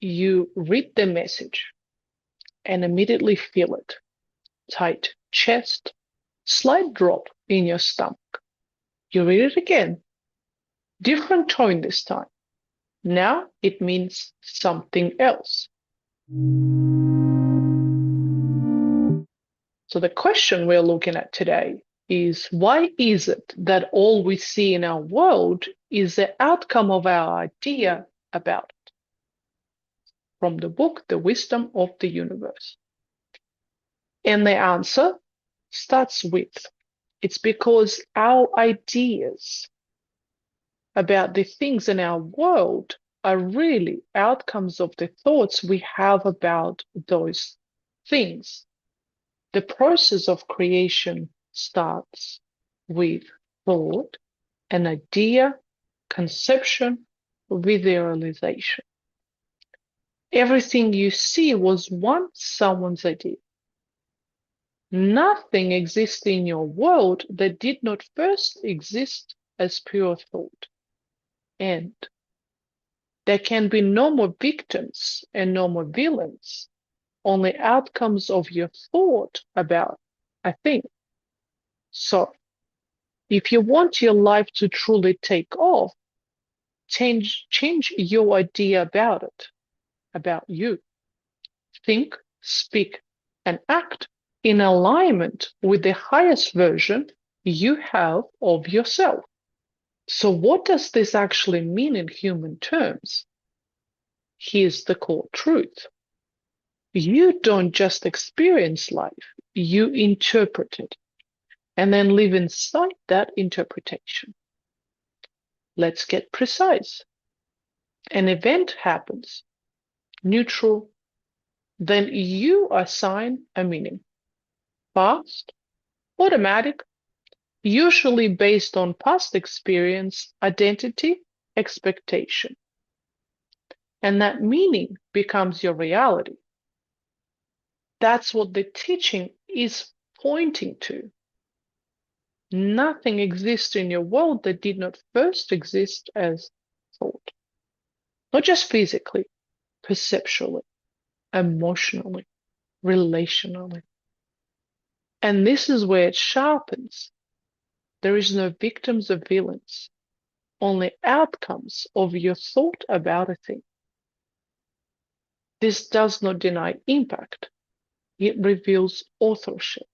You read the message and immediately feel it. Tight chest, slight drop in your stomach. You read it again. Different tone this time. Now it means something else. So the question we're looking at today is, why is it that all we see in our world is the outcome of our idea about it? From the book, The Wisdom of the Universe. And the answer starts with, it's because our ideas about the things in our world are really outcomes of the thoughts we have about those things. The process of creation starts with thought, an idea, conception, visualization. Everything you see was once someone's idea. Nothing exists in your world that did not first exist as pure thought. And there can be no more victims and no more villains, only outcomes of your thought about a thing. So, if you want your life to truly take off, change your idea about it, about you. Think, speak, and act in alignment with the highest version you have of yourself. So what does this actually mean in human terms? Here's the core truth. You don't just experience life, you interpret it, and then live inside that interpretation. Let's get precise. An event happens, neutral, then you assign a meaning. Fast, automatic, usually based on past experience, identity, expectation. And that meaning becomes your reality. That's what the teaching is pointing to. Nothing exists in your world that did not first exist as thought. Not just physically, perceptually, emotionally, relationally. And this is where it sharpens. There is no victims or villains, only outcomes of your thought about a thing. This does not deny impact. It reveals authorship,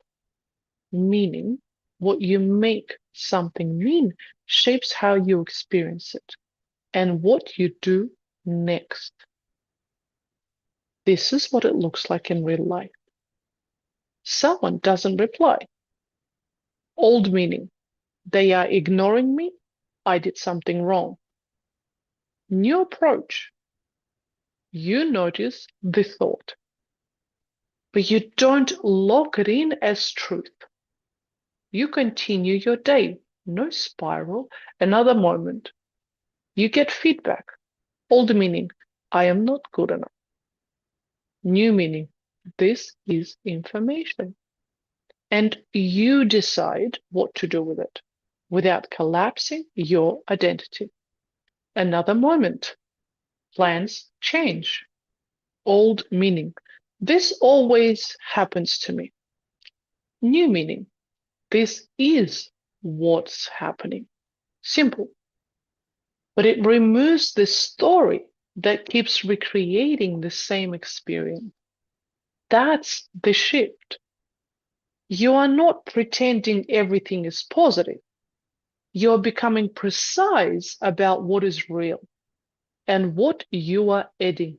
meaning what you make something mean shapes how you experience it and what you do next. This is what it looks like in real life. Someone doesn't reply. Old meaning, they are ignoring me, I did something wrong. New approach, you notice the thought, but you don't lock it in as truth. You continue your day, no spiral. Another moment, you get feedback. Old meaning, I am not good enough. New meaning, this is information. And you decide what to do with it without collapsing your identity. Another moment, plans change. Old meaning, this always happens to me. New meaning, this is what's happening. Simple. But it removes the story that keeps recreating the same experience. That's the shift. You are not pretending everything is positive. You're becoming precise about what is real and what you are adding.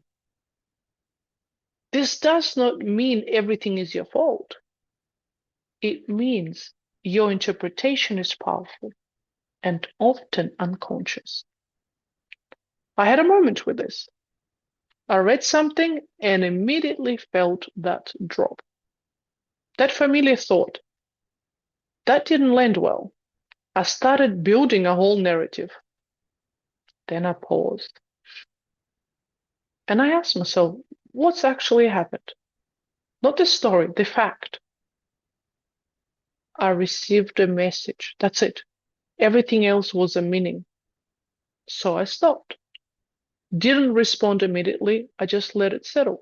This does not mean everything is your fault. It means your interpretation is powerful and often unconscious. I had a moment with this. I read something and immediately felt that drop. That familiar thought. That didn't land well. I started building a whole narrative. Then I paused. And I asked myself, what's actually happened? Not the story, the fact. I received a message. That's it. Everything else was a meaning. So I stopped. Didn't respond immediately. I just let it settle.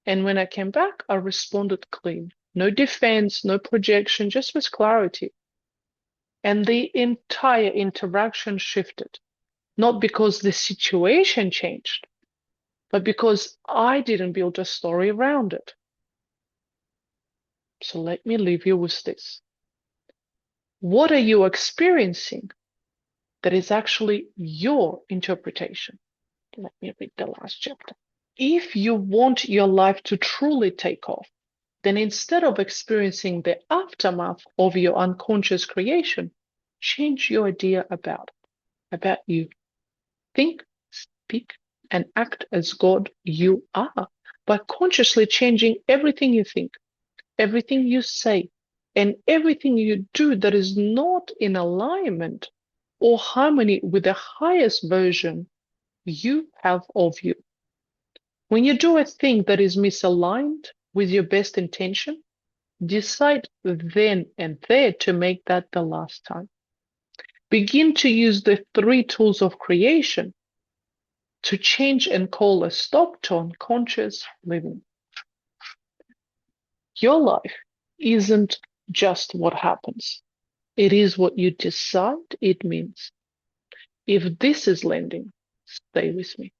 And when I came back, I responded clean. No defense, no projection, just with clarity. And the entire interaction shifted. Not because the situation changed, but because I didn't build a story around it. So let me leave you with this. What are you experiencing that is actually your interpretation? Let me read the last chapter. If you want your life to truly take off, then instead of experiencing the aftermath of your unconscious creation, change your idea about you. Think, speak, and act as God you are by consciously changing everything you think, everything you say, and everything you do that is not in alignment or harmony with the highest version you have of you. When you do a thing that is misaligned with your best intention, decide then and there to make that the last time. Begin to use the 3 tools of creation to change and call a stop to unconscious living. Your life isn't just what happens. It is what you decide it means. If this is landing, stay with me.